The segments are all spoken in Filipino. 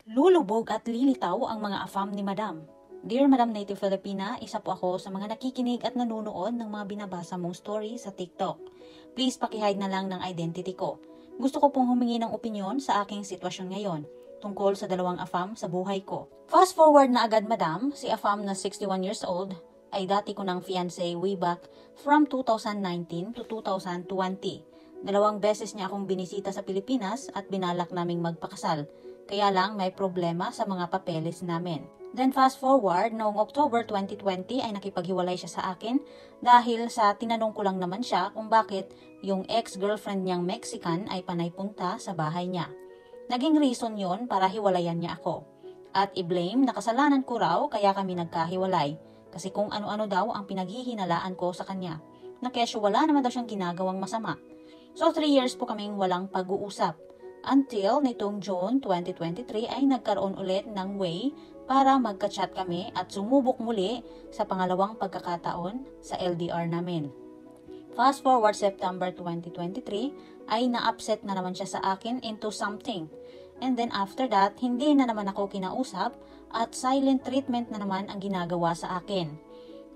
Lulubog at lilitaw ang mga afam ni Madam. Dear Madam Native Filipina, isa po ako sa mga nakikinig at nanunood ng mga binabasa mong story sa TikTok. Please pakihide na lang ng identity ko. Gusto ko pong humingi ng opinyon sa aking sitwasyon ngayon tungkol sa dalawang afam sa buhay ko. Fast forward na agad Madam, si afam na 61 years old ay dati ko ng fiancé way back from 2019 to 2020. Dalawang beses niya akong binisita sa Pilipinas at binalak naming magpakasal. Kaya lang may problema sa mga papeles namin. Then fast forward, noong October 2020 ay nakipaghiwalay siya sa akin dahil sa tinanong ko lang naman siya kung bakit yung ex-girlfriend niyang Mexican ay panay punta sa bahay niya. Naging reason yon para hiwalayan niya ako. At i-blame na kasalanan ko raw kaya kami nagkahiwalay. Kasi kung ano-ano daw ang pinaghihinalaan ko sa kanya. Na kesyo wala naman daw siyang ginagawang masama. So 3 years po kaming walang pag-uusap. Until nitong June 2023 ay nagkaroon ulit ng way para magka-chat kami at sumubok muli sa pangalawang pagkakataon sa LDR namin. Fast forward September 2023 ay na-upset na naman siya sa akin into something. And then after that, hindi na naman ako kinausap at silent treatment na naman ang ginagawa sa akin.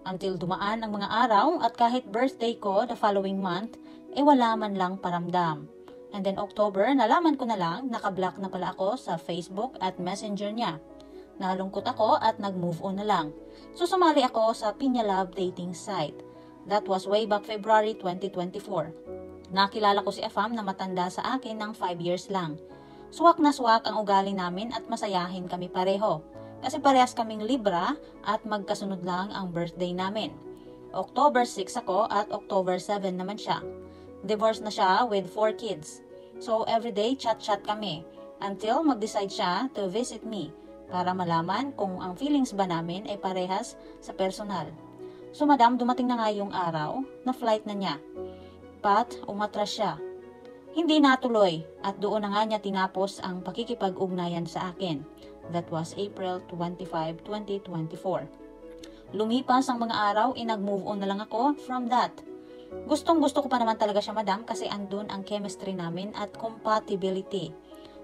Until dumaan ang mga araw at kahit birthday ko the following month, wala man lang paramdam. And then October, nalaman ko na lang, nakablock na pala ako sa Facebook at Messenger niya. Nalungkot ako at nag-move on na lang. So sumali ako sa Pinya Love dating site. That was way back February 2024. Nakilala ko si Afam na matanda sa akin ng 5 years lang. Swak na swak ang ugali namin at masayahin kami pareho. Kasi parehas kaming Libra at magkasunod lang ang birthday namin. October 6 ako at October 7 naman siya. Divorced na siya with 4 kids. So everyday chat-chat kami until mag-decide siya to visit me para malaman kung ang feelings ba namin ay parehas sa personal. So Madam, dumating na nga yung araw na flight na niya. But umatras siya. Hindi natuloy at doon na nga niya tinapos ang pakikipag-ugnayan sa akin. That was April 25, 2024. Lumipas ang mga araw, nag-move on na lang ako from that. Gustong-gusto ko pa naman talaga siya Madam kasi andun ang chemistry namin at compatibility.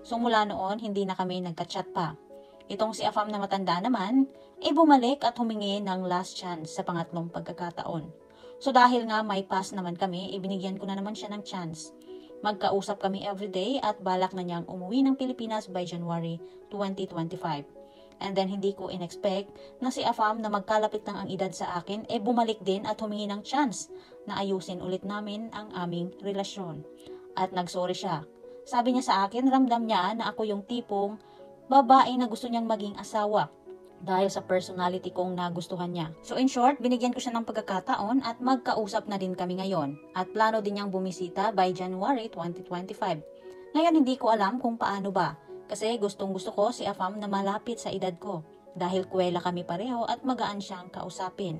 So mula noon, hindi na kami nagka-chat pa. Itong si Afam na matanda naman, bumalik at humingi ng last chance sa pangatlong pagkakataon. So dahil nga may pass naman kami, ibinigyan ko na naman siya ng chance. Magkausap kami everyday at balak na niyang umuwi ng Pilipinas by January 2025. And then hindi ko in-expect na si Afam na magkalapit ng ang edad sa akin bumalik din at humingi ng chance na ayusin ulit namin ang aming relasyon. At nagsorry siya. Sabi niya sa akin, ramdam niya na ako yung tipong babae na gusto niyang maging asawa dahil sa personality kong nagustuhan niya. So in short, binigyan ko siya ng pagkakataon at magkausap na din kami ngayon. At plano din niyang bumisita by January 2025. Ngayon hindi ko alam kung paano ba. Kasi gustong-gusto ko si Afam na malapit sa edad ko dahil kuwela kami pareho at magaan siyang kausapin.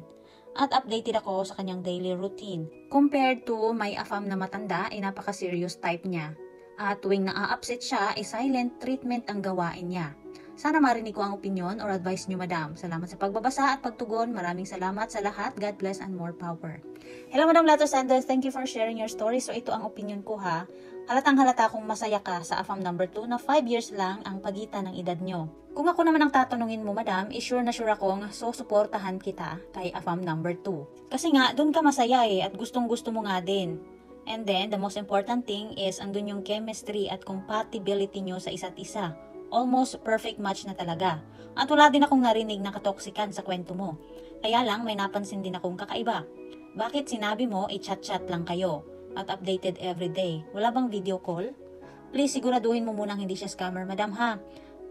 At updated ako sa kanyang daily routine. Compared to may Afam na matanda, napaka-serious type niya. At tuwing na-upset siya, silent treatment ang gawain niya. Sana marinig ko ang opinion or advice niyo Madam. Salamat sa pagbabasa at pagtugon. Maraming salamat sa lahat. God bless and more power. Hello Madam Lato Sanders, thank you for sharing your story. So ito ang opinion ko ha. Halatang halata kung masaya ka sa Afam number 2 na 5 years lang ang pagitan ng edad nyo. Kung ako naman ang tatanungin mo Madam, sure na sure akong susuportahan kita kay Afam number 2. Kasi nga, doon ka masaya at gustong gusto mo nga din. And then, the most important thing is andun yung chemistry at compatibility nyo sa isa't isa. Almost perfect match na talaga. At wala din akong narinig na katoksikan sa kwento mo. Kaya lang may napansin din akong kakaiba. Bakit sinabi mo chat-chat lang kayo at updated everyday? Wala bang video call? Please siguraduhin mo munang hindi siya scammer Madam ha.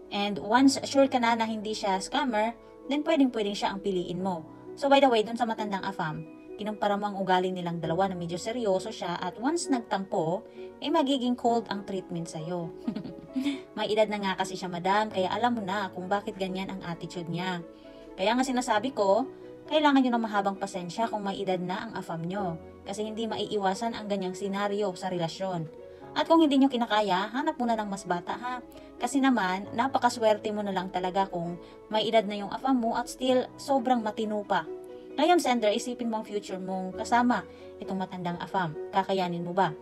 And once sure ka na hindi siya scammer, then pwedeng siya ang piliin mo. So by the way, dun sa matandang Afam, kinumpara mo ang ugali nilang dalawa na medyo seryoso siya at once nagtampo, magiging cold ang treatment sa'yo. May edad na nga kasi siya Madam, kaya alam mo na kung bakit ganyan ang attitude niya. Kaya nga sinasabi ko, kailangan nyo ng mahabang pasensya kung may edad na ang Afam nyo. Kasi hindi maiiwasan ang ganyang senaryo sa relasyon. At kung hindi nyo kinakaya, hanap mo na ng mas bata ha. Kasi naman, napakaswerte mo na lang talaga kung may edad na yung Afam mo at still sobrang matino pa. Ngayon sender, isipin mo ang future mong kasama itong matandang Afam. Kakayanin mo ba?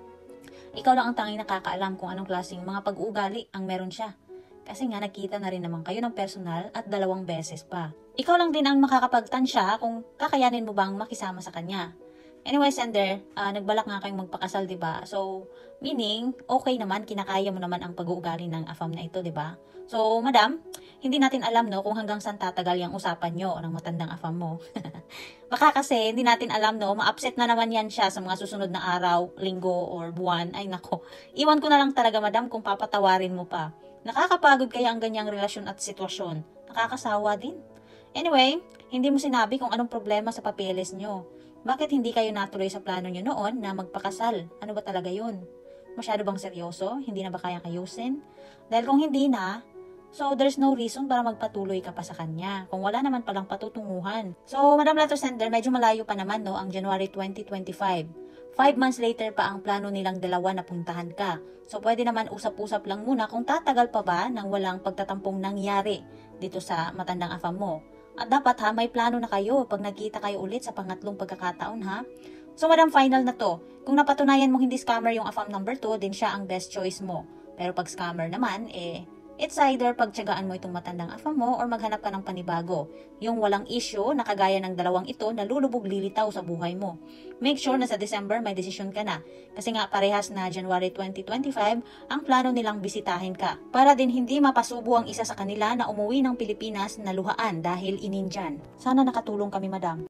Ikaw lang ang tanging nakakaalam kung anong klaseng mga pag-uugali ang meron siya. Kasi nga nagkita na rin naman kayo ng personal at 2 beses pa. Ikaw lang din ang makakapagtansya kung kakayanin mo bang makisama sa kanya. Anyway, sender, nagbalak nga kayong magpakasal, 'di ba? So, meaning okay naman, kinakaya mo naman ang pag-uugali ng AFAM na ito, 'di ba? So, madam, hindi natin alam no kung hanggang saan tatagal yung usapan nyo ng matandang AFAM mo. Baka kasi hindi natin alam no, ma-upset na naman yan siya sa mga susunod na araw, linggo or buwan. Ay nako. Iwan ko na lang talaga, madam, kung papatawarin mo pa. Nakakapagod kaya ang ganyang relasyon at sitwasyon. Nakakasawa din. Anyway, hindi mo sinabi kung anong problema sa papeles nyo. Bakit hindi kayo natuloy sa plano nyo noon na magpakasal? Ano ba talaga yun? Masyado bang seryoso? Hindi na ba kayang ayusin? Dahil kung hindi na, so there's no reason para magpatuloy ka pa sa kanya kung wala naman palang patutunguhan. So, Madam Letter Sender, medyo malayo pa naman no, ang January 2025. 5 months later pa ang plano nilang dalawa na puntahan ka. So, pwede naman usap-usap lang muna kung tatagal pa ba nang walang pagtatampong nangyari dito sa matandang AFAM mo. At dapat ha, may plano na kayo pag nagkita kayo ulit sa pangatlong pagkakataon ha. So, Madam, final na to. Kung napatunayan mong hindi scammer yung AFAM number 2, din siya ang best choice mo. Pero pag scammer naman, it's either pagtiyagaan mo itong matandang AFAM mo or maghanap ka ng panibago. Yung walang issue na kagaya ng dalawang ito na lulubog lilitaw sa buhay mo. Make sure na sa December may desisyon ka na. Kasi nga parehas na January 2025 ang plano nilang bisitahin ka. Para din hindi mapasubo ang isa sa kanila na umuwi ng Pilipinas na luhaan dahil inindyan. Sana nakatulong kami, madam.